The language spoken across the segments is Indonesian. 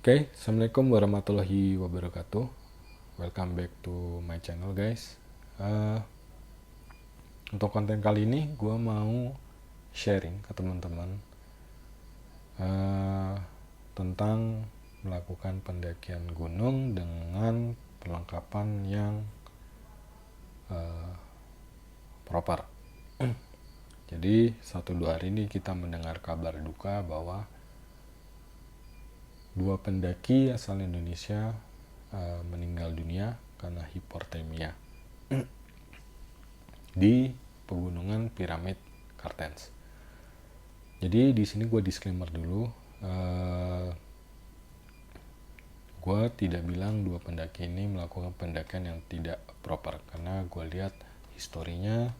Oke, Assalamualaikum warahmatullahi wabarakatuh. Welcome back to my channel guys. Eh, untuk konten kali ini gue mau sharing ke teman-teman eh, tentang melakukan pendakian gunung dengan perlengkapan yang proper. Jadi 1-2 hari ini kita mendengar kabar duka bahwa 2 pendaki asal Indonesia meninggal dunia karena hipotermia di pegunungan Piramid Kartens. Jadi di sini gue disclaimer dulu, gue tidak bilang 2 pendaki ini melakukan pendakian yang tidak proper, karena gue lihat historinya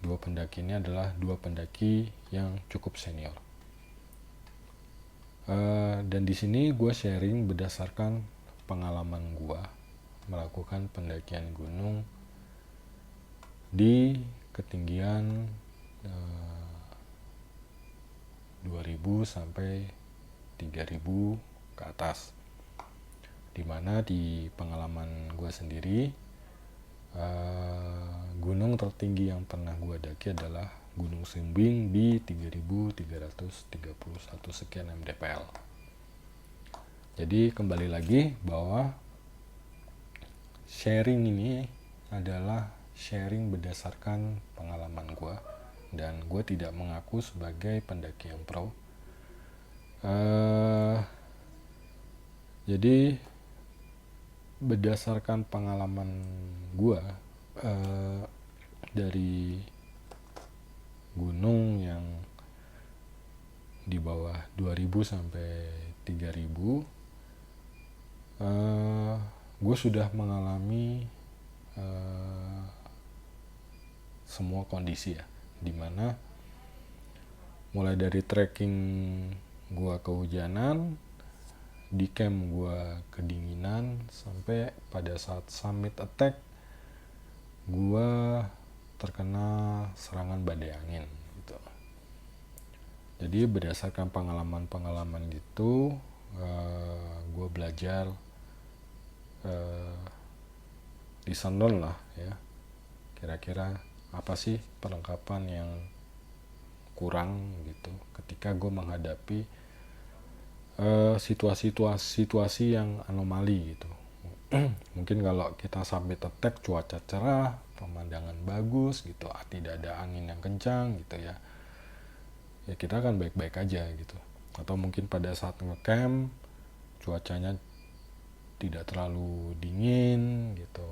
2 pendaki ini adalah 2 pendaki yang cukup senior. Dan di sini gue sharing berdasarkan pengalaman gue melakukan pendakian gunung di ketinggian 2000 sampai 3000 ke atas, dimana di pengalaman gue sendiri gunung tertinggi yang pernah gue daki adalah Gunung Sumbing di 3331 sekian mdpl. Jadi kembali lagi bahwa sharing ini adalah sharing berdasarkan pengalaman gue, dan gue tidak mengaku sebagai pendaki yang pro. Jadi berdasarkan pengalaman gue dari gunung yang di bawah 2000 sampai 3000, gue sudah mengalami semua kondisi ya, dimana mulai dari trekking gue kehujanan, di camp gue kedinginan, sampai pada saat summit attack gue terkena serangan badai angin gitu. Jadi berdasarkan pengalaman gitu, gue belajar discern lah ya, kira-kira apa sih perlengkapan yang kurang gitu ketika gue menghadapi situasi yang anomali gitu. Mungkin kalau kita summit attack, cuaca cerah, pemandangan bagus gitu, tidak ada angin yang kencang gitu ya kita akan baik-baik aja gitu. Atau mungkin pada saat ngecamp cuacanya tidak terlalu dingin gitu,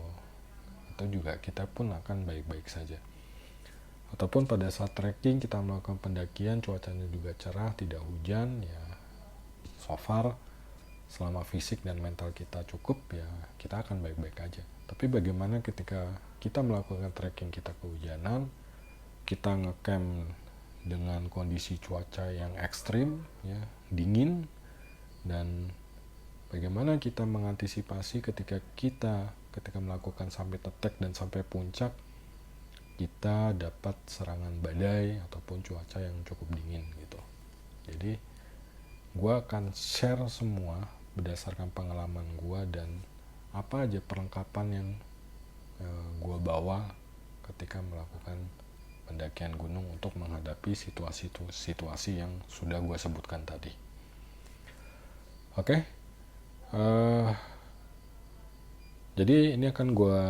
atau juga kita pun akan baik-baik saja. Ataupun pada saat trekking kita melakukan pendakian, cuacanya juga cerah, tidak hujan, ya so far selama fisik dan mental kita cukup, ya kita akan baik-baik aja. Tapi bagaimana ketika kita melakukan trekking, kita kehujanan, kita ngecamp dengan kondisi cuaca yang ekstrim ya, dingin, dan bagaimana kita mengantisipasi ketika melakukan summit attack dan sampai puncak kita dapat serangan badai ataupun cuaca yang cukup dingin gitu. Jadi gue akan share semua berdasarkan pengalaman gue dan apa aja perlengkapan yang gue bawa ketika melakukan pendakian gunung untuk menghadapi situasi yang sudah gue sebutkan tadi. Oke. Jadi ini akan gue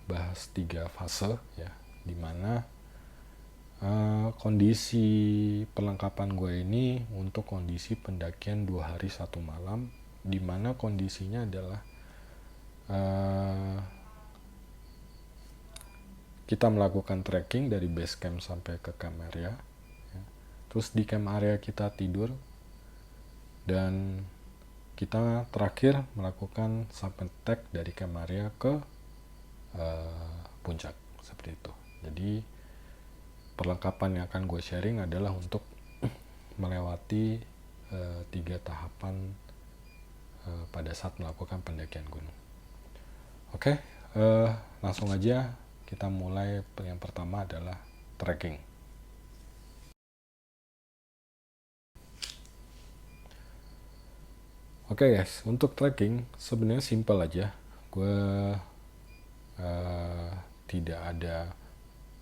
bahas 3 fase ya, dimana kondisi perlengkapan gue ini untuk kondisi pendakian 2 hari 1 malam, dimana kondisinya adalah kita melakukan trekking dari base camp sampai ke camp area ya. Terus di camp area kita tidur, dan kita terakhir melakukan summit attack dari camp area ke puncak, seperti itu. Jadi perlengkapan yang akan gue sharing adalah untuk melewati 3 tahapan pada saat melakukan pendakian gunung. Oke, langsung aja kita mulai. Yang pertama adalah trekking. Oke guys, untuk tracking sebenarnya simple aja. Gue tidak ada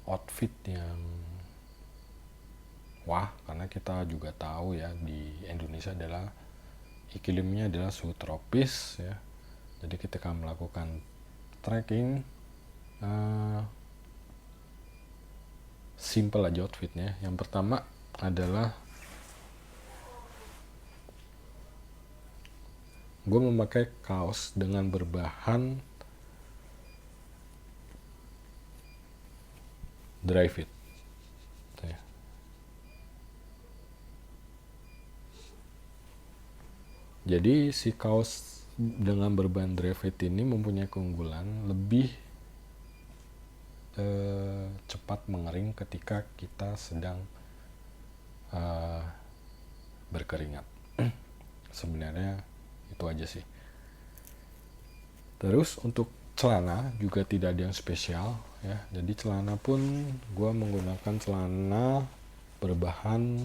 outfit yang wah, karena kita juga tahu ya di Indonesia adalah iklimnya adalah suhu tropis ya. Jadi ketika melakukan trekking, simple aja outfitnya. Yang pertama adalah gue memakai kaos dengan berbahan dry fit. Jadi si kaos dengan berbahan dry fit ini mempunyai keunggulan lebih cepat mengering ketika kita sedang berkeringat. Sebenarnya itu aja sih. Terus untuk celana juga tidak ada yang spesial ya. Jadi celana pun gue menggunakan celana berbahan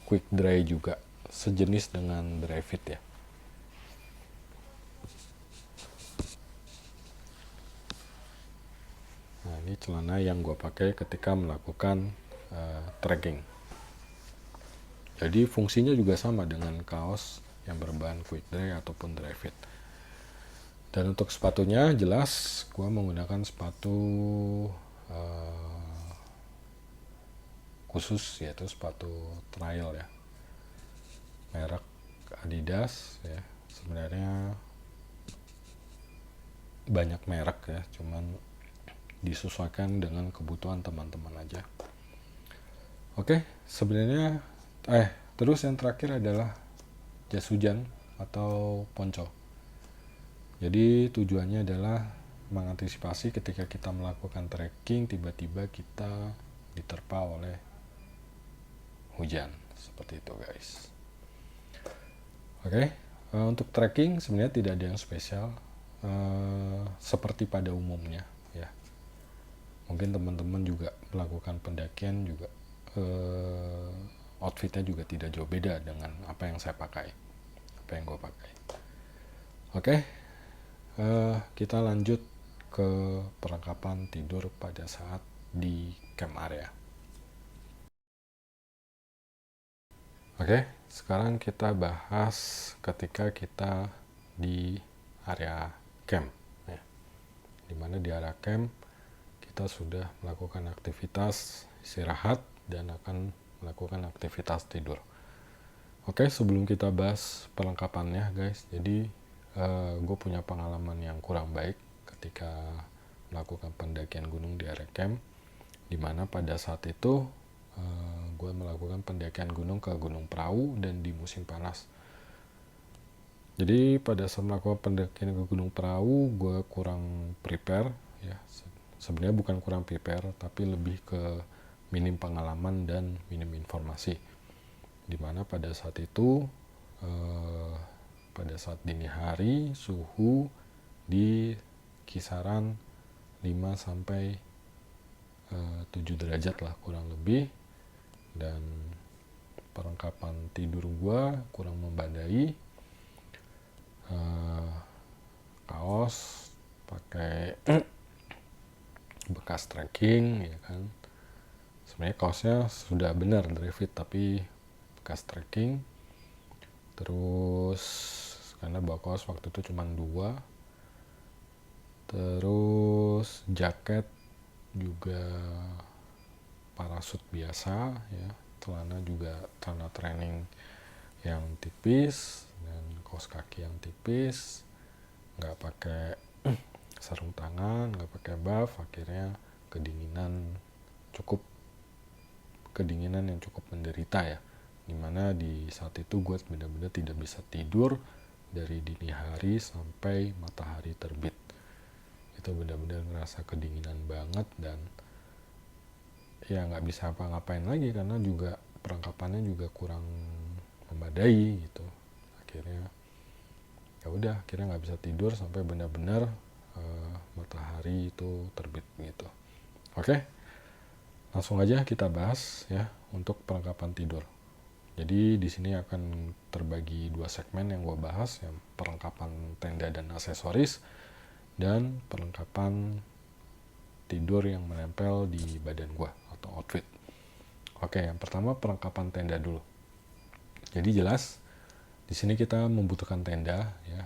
quick dry juga, sejenis dengan dry fit ya. Nah, ini celana yang gue pakai ketika melakukan trekking. Jadi fungsinya juga sama dengan kaos yang berbahan quick dry ataupun dry fit. Dan untuk sepatunya jelas gue menggunakan sepatu khusus, yaitu sepatu trail ya, merek Adidas ya. Sebenarnya banyak merek ya, cuman disesuaikan dengan kebutuhan teman-teman aja. Oke, sebenarnya terus yang terakhir adalah jas hujan atau ponco. Jadi tujuannya adalah mengantisipasi ketika kita melakukan trekking tiba-tiba kita diterpa oleh hujan, seperti itu guys. Oke, untuk trekking sebenarnya tidak ada yang spesial, seperti pada umumnya ya. Mungkin teman-teman juga melakukan pendakian juga outfitnya juga tidak jauh beda dengan apa yang saya pakai, apa yang gue pakai. Oke, kita lanjut ke perlengkapan tidur pada saat di camp area. Oke, sekarang kita bahas ketika kita di area camp ya. Dimana di area camp kita sudah melakukan aktivitas istirahat dan akan melakukan aktivitas tidur. Oke, sebelum kita bahas perlengkapannya guys, jadi gue punya pengalaman yang kurang baik ketika melakukan pendakian gunung di area camp, dimana pada saat itu gue melakukan pendakian gunung ke Gunung Prau dan di musim panas. Jadi pada saat melakukan pendakian ke Gunung Prau gue kurang prepare ya. Sebenarnya bukan kurang prepare, tapi lebih ke minim pengalaman dan minim informasi. Dimana pada saat itu pada saat dini hari suhu di kisaran 5 sampai 7 derajat lah kurang lebih, dan perlengkapan tidur gua kurang membadai. Kaos pakai bekas trekking ya kan. Sebenarnya kaosnya sudah benar dry fit tapi bekas trekking. Terus karena bawa kaos waktu itu cuma 2. Terus jaket juga parasut biasa ya, celana juga celana training yang tipis dan kaos kaki yang tipis, nggak pakai sarung tangan, nggak pakai buff. Akhirnya kedinginan yang cukup menderita ya, dimana di saat itu gue benar-benar tidak bisa tidur dari dini hari sampai matahari terbit. Itu benar-benar ngerasa kedinginan banget dan ya nggak bisa apa-ngapain lagi karena juga perlengkapannya juga kurang memadai gitu. Akhirnya ya udah, akhirnya nggak bisa tidur sampai benar-benar matahari itu terbit gitu. Oke, langsung aja kita bahas ya untuk perlengkapan tidur. Jadi di sini akan terbagi 2 segmen yang gue bahas, yang perlengkapan tenda dan aksesoris, dan perlengkapan tidur yang menempel di badan gue atau outfit. Oke, yang pertama perlengkapan tenda dulu. Jadi jelas di sini kita membutuhkan tenda ya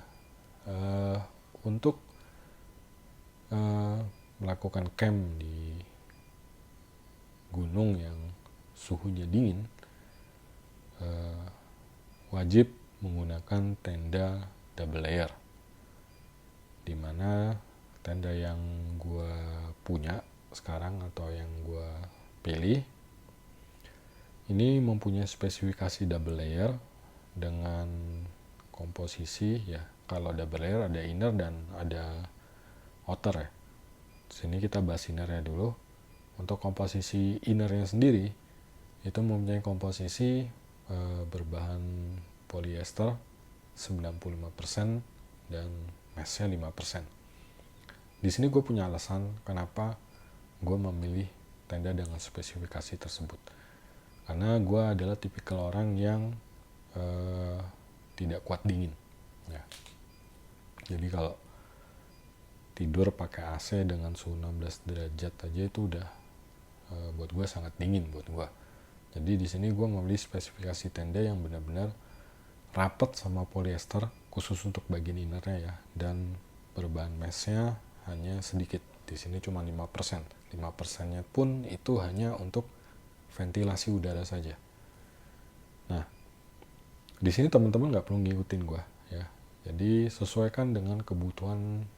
untuk melakukan camp di gunung yang suhunya dingin. Wajib menggunakan tenda double layer, dimana tenda yang gue punya sekarang atau yang gue pilih ini mempunyai spesifikasi double layer dengan komposisi ya, kalau double layer ada inner dan ada outer ya. Sini kita bahas innernya dulu. Untuk komposisi innernya sendiri itu mempunyai komposisi berbahan polyester 95% dan meshnya 5%. Di sini gue punya alasan kenapa gue memilih tenda dengan spesifikasi tersebut. Karena gue adalah tipikal orang yang tidak kuat dingin. Ya. Jadi kalau tidur pakai AC dengan suhu 16 derajat aja itu udah buat gue sangat dingin buat gue. Jadi di sini gue memilih spesifikasi tenda yang benar-benar rapat sama polyester khusus untuk bagian innernya ya, dan berbahan meshnya hanya sedikit. Di sini cuma 5%. 5%-nya pun itu hanya untuk ventilasi udara saja. Nah, di sini teman-teman nggak perlu ngikutin gue ya. Jadi sesuaikan dengan kebutuhan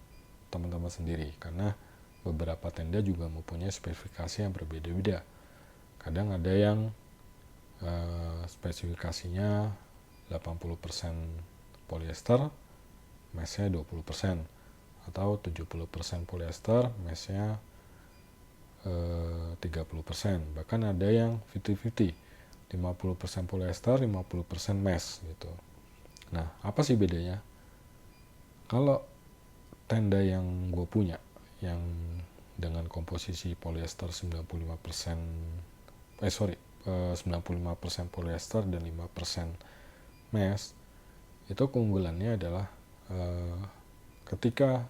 teman-teman sendiri, karena beberapa tenda juga mempunyai spesifikasi yang berbeda-beda. Kadang ada yang spesifikasinya 80% polyester, meshnya 20%, atau 70% polyester, meshnya 30%. Bahkan ada yang 50-50, 50% polyester, 50% mesh gitu. Nah, apa sih bedanya? Kalau tenda yang gue punya yang dengan komposisi polyester 95% 95% polyester dan 5% mesh, itu keunggulannya adalah ketika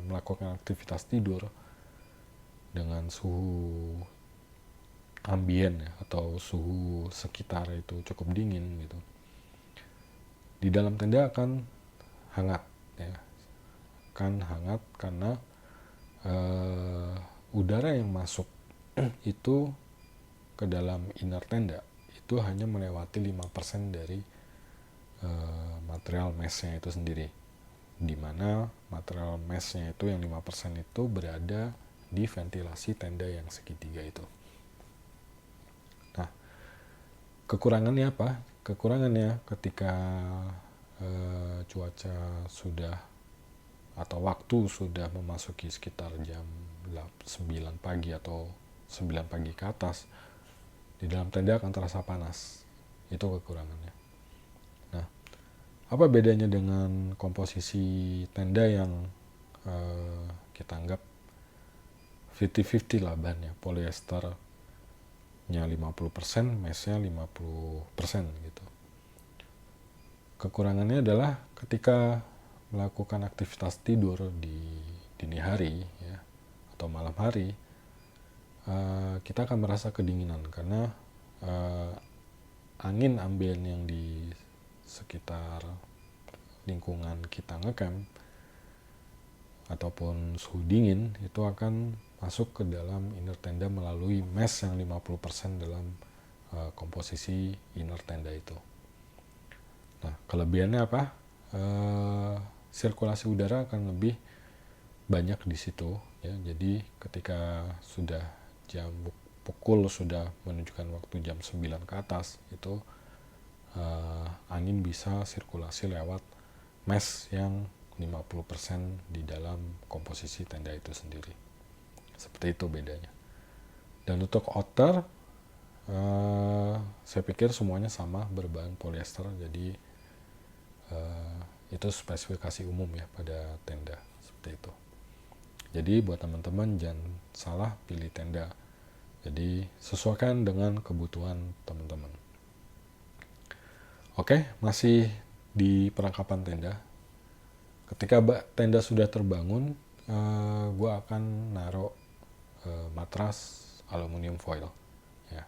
melakukan aktivitas tidur dengan suhu ambien ya, atau suhu sekitar itu cukup dingin gitu, di dalam tenda akan hangat ya, akan hangat karena udara yang masuk itu ke dalam inner tenda itu hanya melewati 5% dari material meshnya itu sendiri, dimana material meshnya itu yang 5% itu berada di ventilasi tenda yang segitiga itu. Nah, kekurangannya apa? Kekurangannya ketika cuaca sudah atau waktu sudah memasuki sekitar jam 9 pagi atau 9 pagi ke atas, di dalam tenda akan terasa panas. Itu kekurangannya. Nah, apa bedanya dengan komposisi tenda yang kita anggap 50-50 lah bahannya, polyesternya 50%, meshnya 50% gitu. Kekurangannya adalah ketika melakukan aktivitas tidur di dini hari ya, atau malam hari, kita akan merasa kedinginan karena angin ambien yang di sekitar lingkungan kita ngecamp ataupun suhu dingin itu akan masuk ke dalam inner tenda melalui mesh yang 50% dalam komposisi inner tenda itu. Nah, kelebihannya apa? Sirkulasi udara akan lebih banyak di situ ya. Jadi ketika sudah jam pukul sudah menunjukkan waktu jam 9 ke atas itu angin bisa sirkulasi lewat mesh yang 50% di dalam komposisi tenda itu sendiri. Seperti itu bedanya. Dan untuk outer saya pikir semuanya sama, berbahan polyester, jadi itu spesifikasi umum ya pada tenda seperti itu. Jadi buat teman-teman jangan salah pilih tenda. Jadi sesuaikan dengan kebutuhan teman-teman. Oke, masih di perlengkapan tenda. Ketika tenda sudah terbangun, gue akan naruh matras aluminium foil. Ya.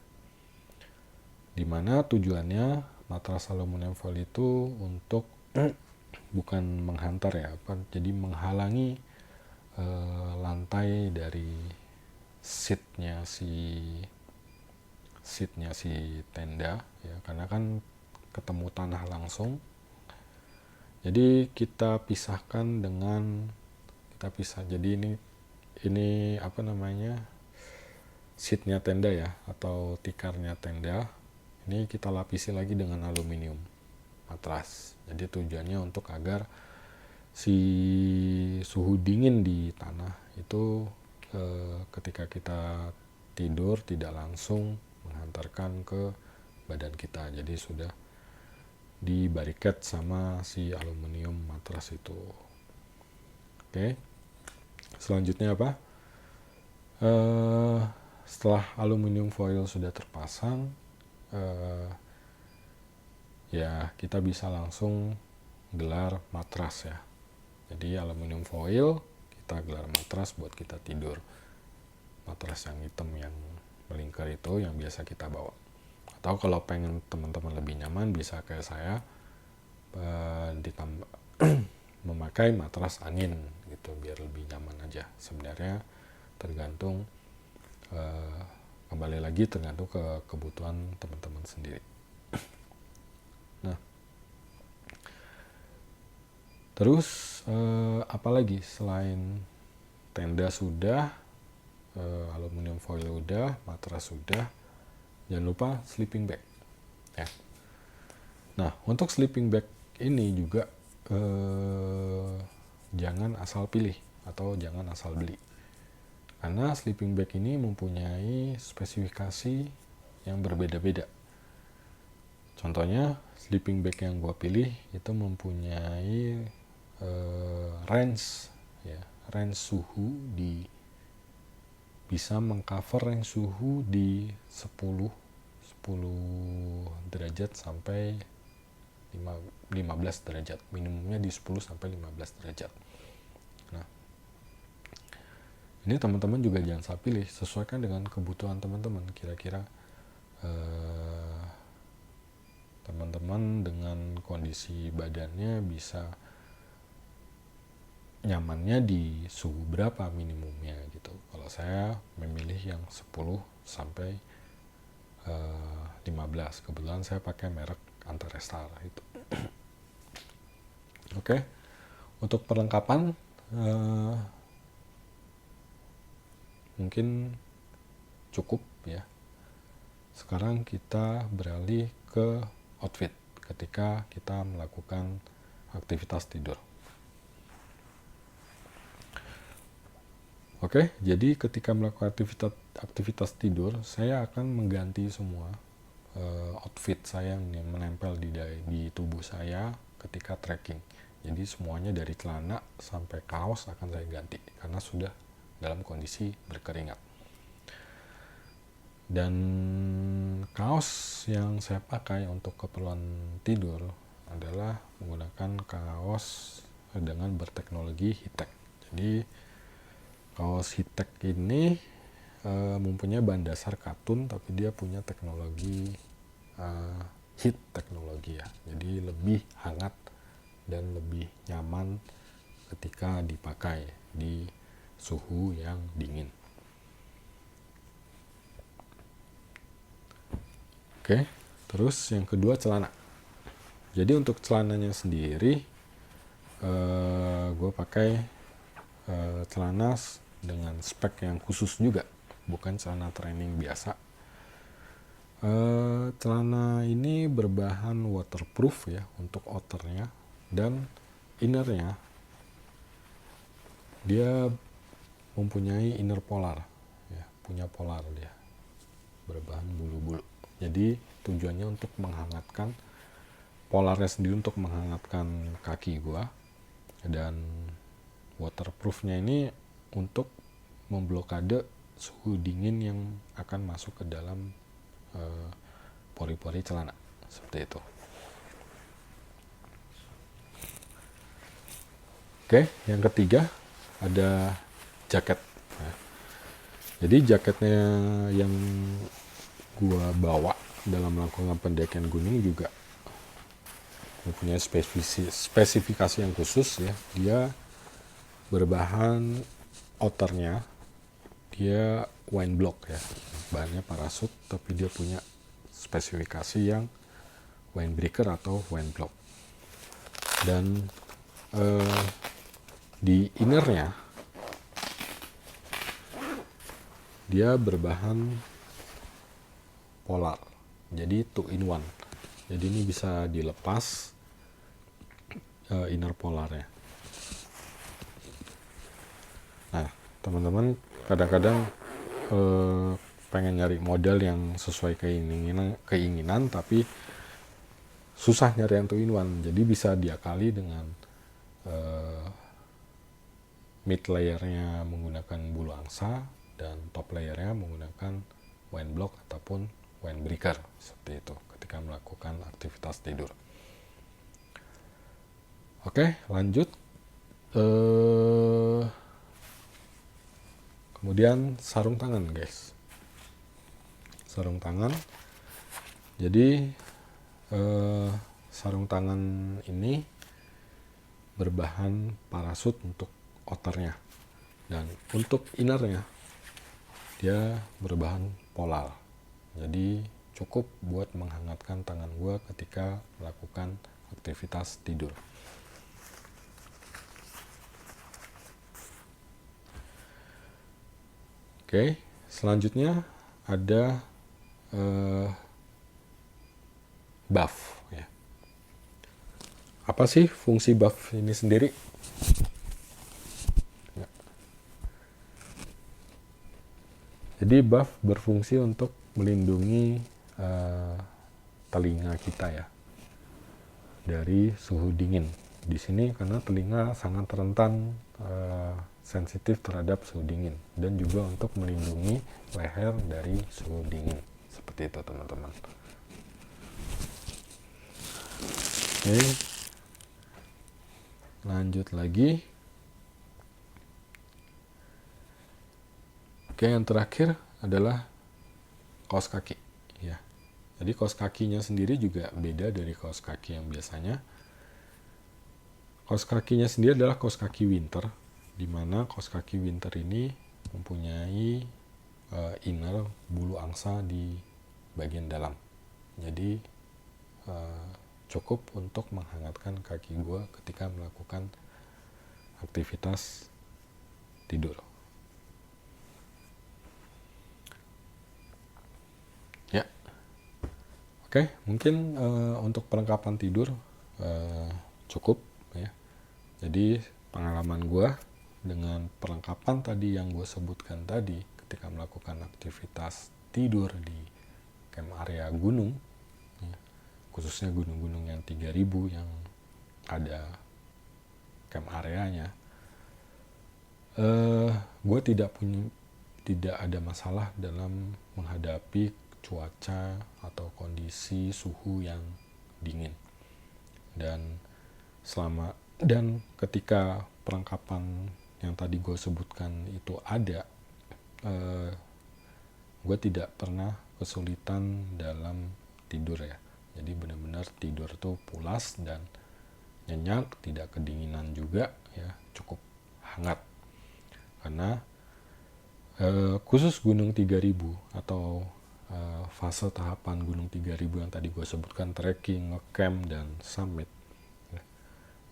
Dimana tujuannya matras aluminium foil itu untuk bukan menghantar ya, jadi menghalangi lantai dari seatnya si tenda ya, karena kan ketemu tanah langsung. Jadi kita pisahkan jadi ini apa namanya, seatnya tenda ya, atau tikarnya tenda ini kita lapisi lagi dengan aluminium matras. Jadi tujuannya untuk agar si suhu dingin di tanah itu ketika kita tidur tidak langsung menghantarkan ke badan kita. Jadi sudah di bariket sama si aluminium matras itu. Oke. Selanjutnya apa? Setelah aluminium foil sudah terpasang, ya kita bisa langsung gelar matras ya. Jadi aluminium foil, kita gelar matras buat kita tidur. Matras yang hitam yang melingkar itu yang biasa kita bawa. Atau kalau pengen teman-teman lebih nyaman, bisa kayak saya ditambah memakai matras angin gitu biar lebih nyaman aja. Sebenarnya tergantung kembali lagi tergantung ke kebutuhan teman-teman sendiri. Nah, terus apalagi selain tenda sudah, aluminium foil udah, matras sudah, jangan lupa sleeping bag ya. Nah, untuk sleeping bag ini juga jangan asal pilih atau jangan asal beli, karena sleeping bag ini mempunyai spesifikasi yang berbeda-beda. Contohnya sleeping bag yang gua pilih itu mempunyai range suhu bisa mengcover range suhu di 10 derajat sampai 15 derajat, minimumnya di 10 sampai 15 derajat. Nah, ini teman-teman juga jangan salah pilih, sesuaikan dengan kebutuhan teman-teman. Kira-kira teman-teman dengan kondisi badannya bisa nyamannya di suhu berapa minimumnya gitu. Kalau saya memilih yang 10 sampai 15. Kebetulan saya pakai merek Antarestar itu. Oke. Untuk perlengkapan mungkin cukup ya. Sekarang kita beralih ke outfit ketika kita melakukan aktivitas tidur. Oke, jadi ketika melakukan aktivitas tidur, saya akan mengganti semua outfit saya yang menempel di tubuh saya ketika trekking. Jadi semuanya dari celana sampai kaos akan saya ganti karena sudah dalam kondisi berkeringat. Dan kaos yang saya pakai untuk keperluan tidur adalah menggunakan kaos dengan berteknologi Heattech. Jadi kaos Heattech ini mempunyai bahan dasar katun, tapi dia punya teknologi heat teknologi ya. Jadi lebih hangat dan lebih nyaman ketika dipakai di suhu yang dingin. Oke, terus yang kedua celana. Jadi untuk celananya sendiri, gue pakai celana dengan spek yang khusus juga, bukan celana training biasa. Celana ini berbahan waterproof ya untuk outernya, dan innernya dia mempunyai inner polar ya, punya polar dia, berbahan bulu-bulu. Jadi tujuannya untuk menghangatkan, polarnya sendiri untuk menghangatkan kaki gua, dan waterproofnya ini untuk memblokade suhu dingin yang akan masuk ke dalam pori-pori celana, seperti itu. Oke, yang ketiga ada jaket. Nah, jadi jaketnya yang gua bawa dalam melakukan pendakian gunung juga mempunyai spesifikasi yang khusus ya. Dia berbahan outernya dia wine block ya, bahannya parasut, tapi dia punya spesifikasi yang windbreaker atau wine block. Dan di innernya dia berbahan polar, jadi 2-in-1. Jadi ini bisa dilepas inner polarnya. Nah, teman-teman kadang-kadang pengen nyari model yang sesuai keinginan tapi susah nyari yang 2-in-1. Jadi bisa diakali dengan mid layernya menggunakan bulu angsa dan top layernya menggunakan wine block ataupun windbreaker, seperti itu ketika melakukan aktivitas tidur. Oke, lanjut. Kemudian sarung tangan, guys. Sarung tangan. Jadi sarung tangan ini berbahan parasut untuk outernya, dan untuk innernya dia berbahan polar. Jadi cukup buat menghangatkan tangan gua ketika melakukan aktivitas tidur. Oke, selanjutnya ada buff ya. Apa sih fungsi buff ini sendiri? Ya. Jadi buff berfungsi untuk melindungi telinga kita ya dari suhu dingin. Di sini karena telinga sangat rentan sensitif terhadap suhu dingin, dan juga untuk melindungi leher dari suhu dingin. Seperti itu, teman-teman. Oke, lanjut lagi. Oke, yang terakhir adalah kaos kaki ya. Jadi kaos kakinya sendiri juga beda dari kaos kaki yang biasanya. Kaos kakinya sendiri adalah kaos kaki winter, di mana kaos kaki winter ini mempunyai inner bulu angsa di bagian dalam. Jadi cukup untuk menghangatkan kaki gue ketika melakukan aktivitas tidur. Ya, oke, mungkin untuk perlengkapan tidur cukup ya. Jadi pengalaman gue dengan perlengkapan tadi yang gue sebutkan tadi ketika melakukan aktivitas tidur di camp area gunung ya, khususnya gunung-gunung yang 3000 yang ada camp areanya, gue tidak ada masalah dalam menghadapi cuaca atau kondisi suhu yang dingin. Dan ketika perlengkapan yang tadi gue sebutkan itu ada, gue tidak pernah kesulitan dalam tidur ya. Jadi benar-benar tidur tuh pulas dan nyenyak, tidak kedinginan juga ya, cukup hangat. Karena khusus Gunung 3000 atau fase tahapan Gunung 3000 yang tadi gue sebutkan, trekking, ngecamp, dan summit,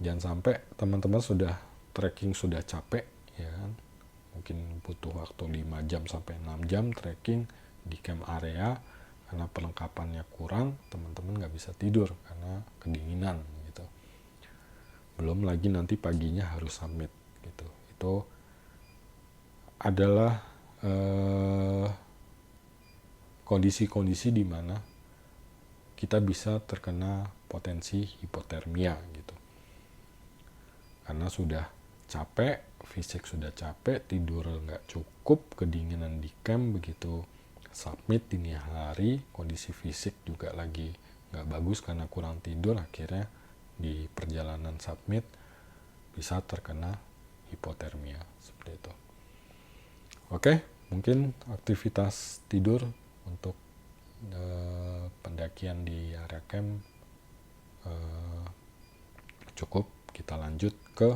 jangan sampai teman-teman sudah trekking sudah capek ya kan, mungkin butuh waktu 5 jam sampai 6 jam trekking di camp area, karena perlengkapannya kurang, teman-teman nggak bisa tidur karena kedinginan gitu. Belum lagi nanti paginya harus summit gitu. Itu adalah kondisi-kondisi di mana kita bisa terkena potensi hipotermia gitu. Karena sudah capek, fisik sudah capek, tidur nggak cukup, kedinginan di camp, begitu summit dini hari, kondisi fisik juga lagi nggak bagus karena kurang tidur, akhirnya di perjalanan summit bisa terkena hipotermia seperti itu. Oke, mungkin aktivitas tidur untuk pendakian di area camp cukup. Kita lanjut ke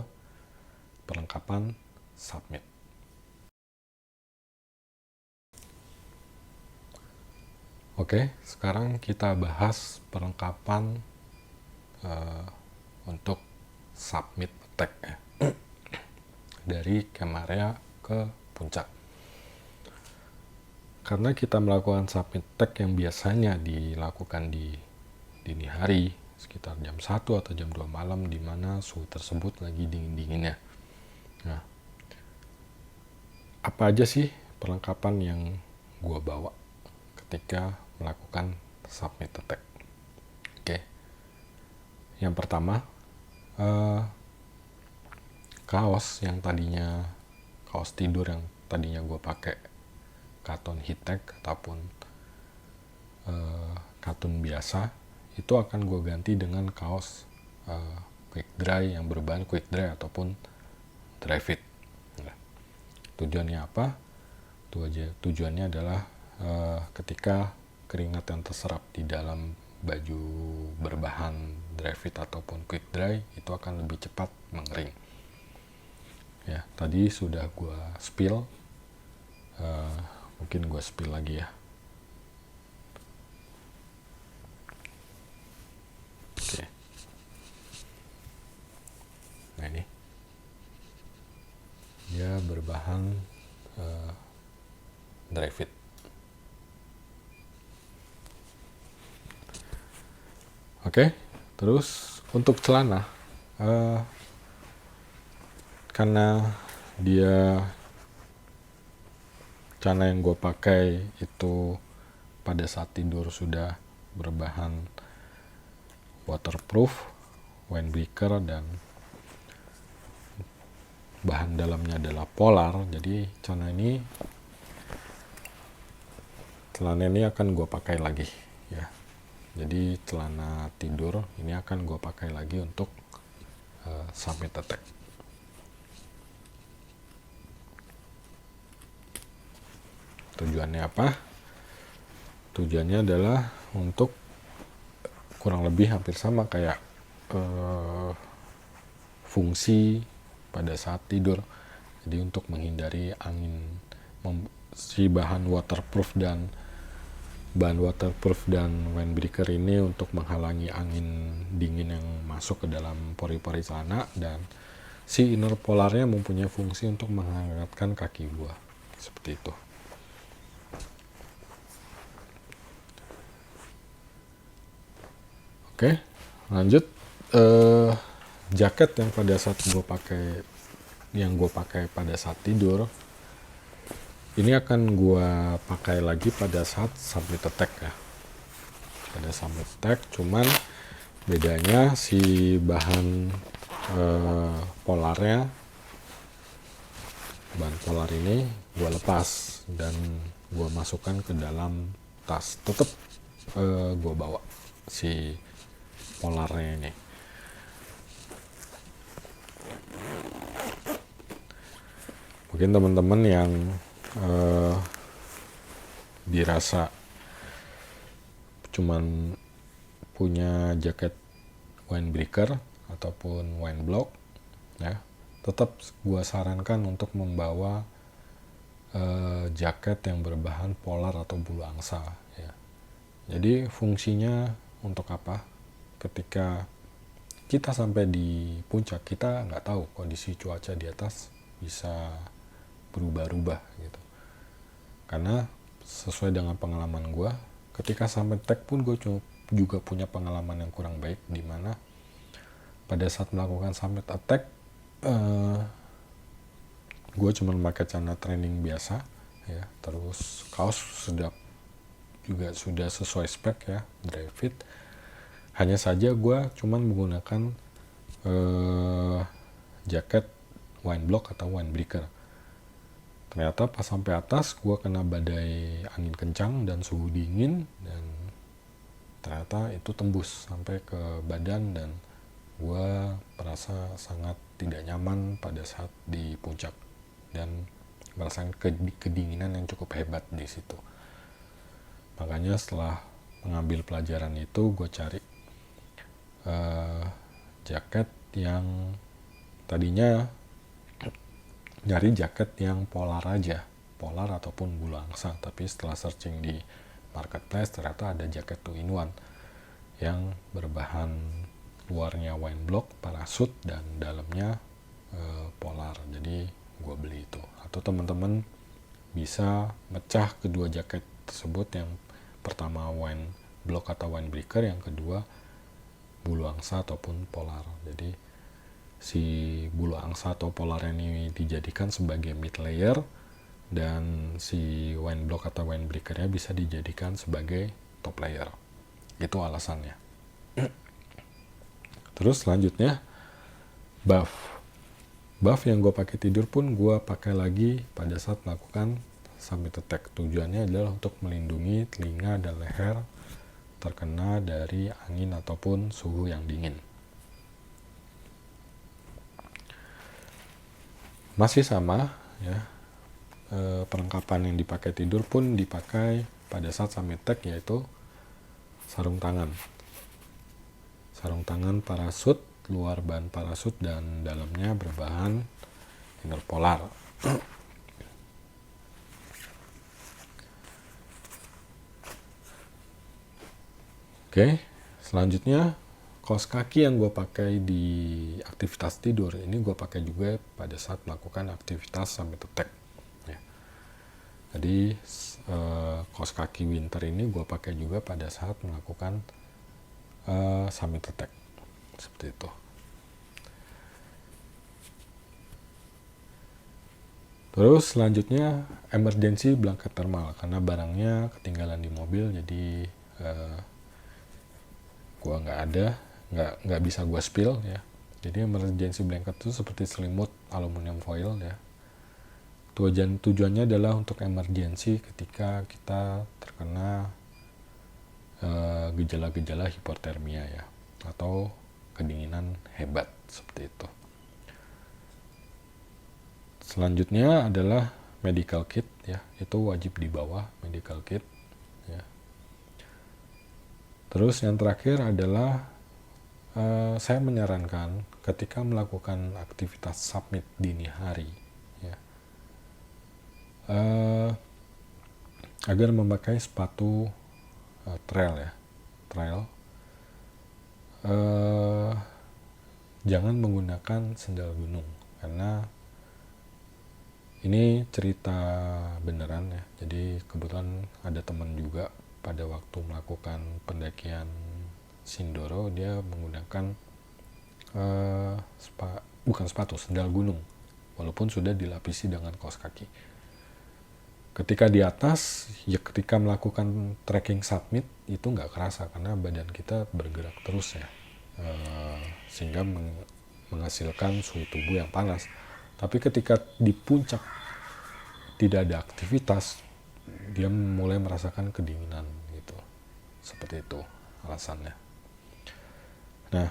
perlengkapan summit. Oke, sekarang kita bahas perlengkapan untuk summit attack ya. Dari camp area ke puncak. Karena kita melakukan summit attack yang biasanya dilakukan di dini hari, sekitar jam 1 atau jam 2 malam, di mana suhu tersebut lagi dingin-dinginnya. Nah, apa aja sih perlengkapan yang gua bawa ketika melakukan summit attack? Oke. Yang pertama, kaos tidur yang tadinya gue pakai Katon Heattech ataupun Katun biasa, itu akan gue ganti dengan kaos quick dry yang berbahan quick dry ataupun dry fit. Nah, tujuannya apa? Tujuannya adalah ketika keringat yang terserap di dalam baju berbahan dry fit ataupun quick dry itu akan lebih cepat mengering. Ya, tadi sudah gue spill, mungkin gue spill lagi ya. Oke. Nah, ini dia berbahan dry fit. Oke, terus untuk celana, karena dia celana yang gue pakai itu pada saat tidur sudah berbahan waterproof, windbreaker, dan bahan dalamnya adalah polar. Jadi celana ini akan gue pakai lagi ya. Jadi celana tidur ini akan gue pakai lagi untuk summit attack. Tujuannya apa? Tujuannya adalah untuk kurang lebih hampir sama kayak fungsi pada saat tidur. Jadi untuk menghindari angin, si bahan waterproof dan windbreaker ini untuk menghalangi angin dingin yang masuk ke dalam pori-pori celana, dan si inner polarnya mempunyai fungsi untuk menghangatkan kaki gua seperti itu. Oke, lanjut. Jaket yang pada saat gue pakai pada saat tidur ini akan gue pakai lagi pada saat summit attack ya. Pada summit attack, cuman bedanya si bahan polarnya, bahan polar ini gue lepas dan gue masukkan ke dalam tas. Tetap gue bawa si polarnya ini. Mungkin teman-teman yang dirasa cuman punya jaket windbreaker ataupun windblock ya, tetap gua sarankan untuk membawa jaket yang berbahan polar atau bulu angsa ya. Jadi fungsinya untuk apa? Ketika kita sampai di puncak, kita nggak tahu kondisi cuaca di atas bisa berubah-ubah gitu. Karena sesuai dengan pengalaman gue, ketika sampai attack pun gue juga punya pengalaman yang kurang baik, di mana pada saat melakukan summit attack gue cuma pakai celana training biasa ya, terus kaos juga sudah sesuai spek ya, dry fit. Hanya saja gue cuma menggunakan jaket windblock atau windbreaker. Ternyata pas sampai atas gue kena badai angin kencang dan suhu dingin, dan ternyata itu tembus sampai ke badan dan gue merasa sangat tidak nyaman pada saat di puncak dan merasakan kedinginan yang cukup hebat di situ. Makanya setelah mengambil pelajaran itu, gue cari jaket yang tadinya nyari jaket yang polar aja, polar ataupun bulu angsa, tapi setelah searching di marketplace ternyata ada jaket 2-in-1 yang berbahan luarnya wine block, parasut, dan dalamnya polar. Jadi gue beli itu. Atau teman-teman bisa mecah kedua jaket tersebut, yang pertama wine block atau wine breaker, yang kedua bulu angsa ataupun polar. Jadi si bulu angsa atau polar ini dijadikan sebagai mid layer, dan si wine block atau wine breakernya bisa dijadikan sebagai top layer. Itu alasannya. Terus selanjutnya buff yang gue pakai tidur pun gue pakai lagi pada saat melakukan summit attack. Tujuannya adalah untuk melindungi telinga dan leher terkena dari angin ataupun suhu yang dingin. Masih sama ya, perlengkapan yang dipakai tidur pun dipakai pada saat summit attack, yaitu sarung tangan parasut, luar bahan parasut dan dalamnya berbahan inner polar. Oke, selanjutnya kaos kaki yang gue pakai di aktivitas tidur ini gue pakai juga pada saat melakukan aktivitas summit attack. Ya. Jadi kaos kaki winter ini gue pakai juga pada saat melakukan summit attack, seperti itu. Terus selanjutnya emergency blanket thermal, karena barangnya ketinggalan di mobil, jadi gua nggak bisa gua spill ya. Jadi emergency blanket itu seperti selimut aluminium foil ya. Tujuannya adalah untuk emergency ketika kita terkena gejala-gejala hipotermia ya, atau kedinginan hebat, seperti itu. Selanjutnya adalah medical kit ya, itu wajib dibawa medical kit ya. Terus yang terakhir adalah saya menyarankan ketika melakukan aktivitas summit dini hari ya, agar memakai sepatu trail ya, jangan menggunakan sandal gunung, karena ini cerita beneran ya. Jadi kebetulan ada teman juga pada waktu melakukan pendakian Sindoro, dia menggunakan sandal gunung, walaupun sudah dilapisi dengan kaos kaki. Ketika di atas, ya ketika melakukan trekking summit itu nggak kerasa karena badan kita bergerak terus ya, sehingga menghasilkan suhu tubuh yang panas. Tapi ketika di puncak tidak ada aktivitas, dia mulai merasakan kedinginan gitu. Seperti itu alasannya. Nah,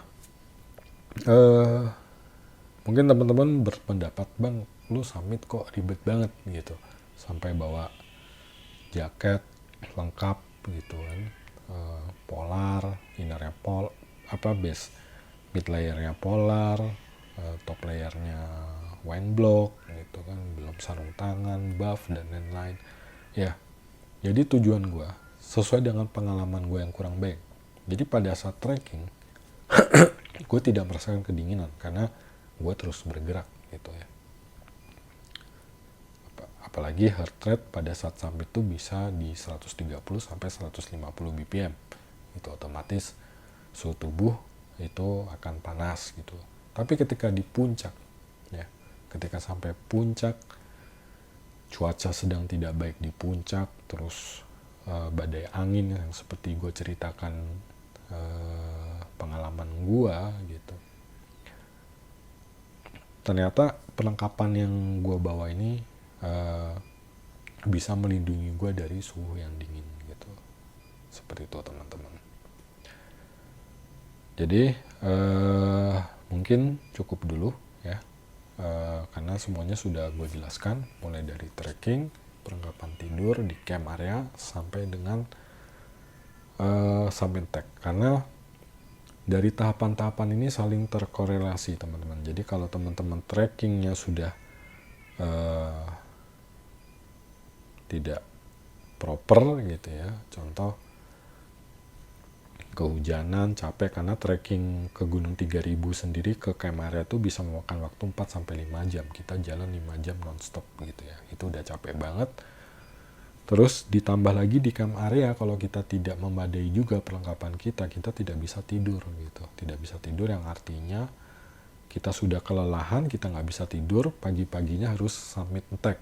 mungkin teman-teman berpendapat, bang, lu summit kok ribet banget gitu, sampai bawa jaket lengkap gitu kan, polar, innernya base mid layernya polar, top layernya wine block gitu kan, belum sarung tangan, buff dan lain-lain ya. Jadi tujuan gue sesuai dengan pengalaman gue yang kurang baik. Jadi pada saat trekking gue tidak merasakan kedinginan karena gue terus bergerak gitu ya. Apalagi heart rate pada saat summit itu bisa di 130 sampai 150 bpm. Itu otomatis suhu tubuh itu akan panas gitu. Tapi ketika di puncak ya, ketika sampai puncak, cuaca sedang tidak baik di puncak, terus badai angin yang seperti gue ceritakan pengalaman gue gitu. Ternyata perlengkapan yang gue bawa ini bisa melindungi gue dari suhu yang dingin gitu. Seperti itu teman-teman. Jadi mungkin cukup dulu ya, karena semuanya sudah gue jelaskan, mulai dari tracking, perlengkapan tidur di camp area, sampai dengan submit tag. Karena dari tahapan-tahapan ini saling terkorelasi teman-teman. Jadi kalau teman-teman trackingnya sudah tidak proper gitu ya, contoh kehujanan, capek, karena trekking ke Gunung 3000 sendiri ke camp area itu bisa memakan waktu 4-5 jam. Kita jalan 5 jam nonstop gitu ya. Itu udah capek banget. Terus ditambah lagi di camp area, kalau kita tidak memadai juga perlengkapan kita tidak bisa tidur gitu. Tidak bisa tidur yang artinya kita sudah kelelahan, kita nggak bisa tidur, pagi-paginya harus submit tag.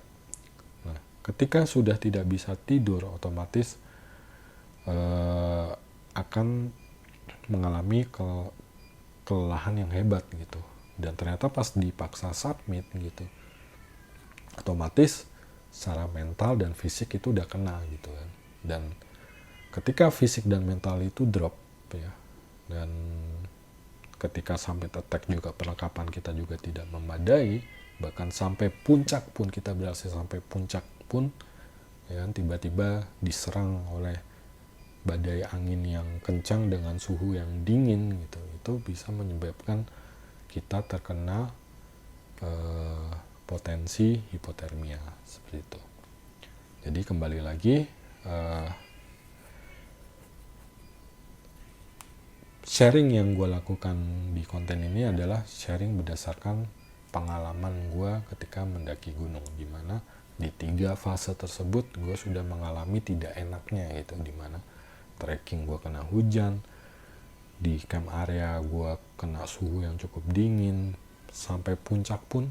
Nah, ketika sudah tidak bisa tidur, otomatis akan mengalami kelelahan yang hebat gitu. Dan ternyata pas dipaksa submit gitu, otomatis secara mental dan fisik itu udah kena gitu kan. Dan ketika fisik dan mental itu drop ya, dan ketika sampai attack juga perlengkapan kita juga tidak memadai, bahkan sampai puncak pun, kita berhasil sampai puncak pun ya kan, tiba-tiba diserang oleh badai angin yang kencang dengan suhu yang dingin gitu, itu bisa menyebabkan kita terkena potensi hipotermia seperti itu. Jadi kembali lagi, sharing yang gue lakukan di konten ini adalah sharing berdasarkan pengalaman gue ketika mendaki gunung, dimana di 3 fase tersebut gue sudah mengalami tidak enaknya gitu, dimana trekking gue kena hujan, di camp area gue kena suhu yang cukup dingin, sampai puncak pun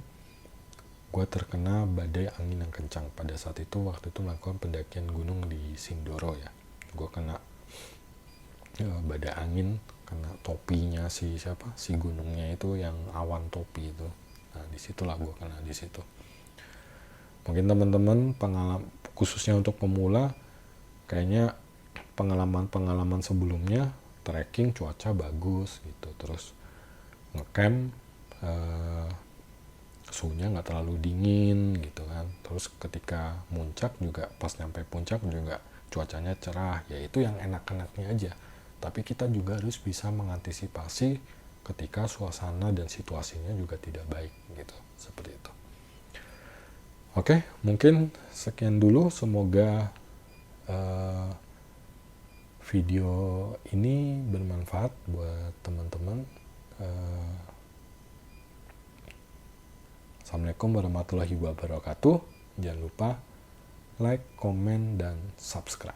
gue terkena badai angin yang kencang. Pada saat itu, waktu itu melakukan pendakian gunung di Sindoro ya, gue kena badai angin, kena topinya si gunungnya itu, yang awan topi itu. Nah disitulah gue kena di situ. Mungkin teman-teman pengalaman khususnya untuk pemula, kayaknya pengalaman sebelumnya trekking cuaca bagus gitu, terus ngecamp suhunya nggak terlalu dingin gitu kan, terus ketika muncak juga, pas nyampe puncak juga cuacanya cerah, yaitu yang enak-enaknya aja. Tapi kita juga harus bisa mengantisipasi ketika suasana dan situasinya juga tidak baik gitu, seperti itu. Oke, mungkin sekian dulu, semoga video ini bermanfaat buat teman-teman. Assalamualaikum warahmatullahi wabarakatuh. Jangan lupa like, komen, dan subscribe.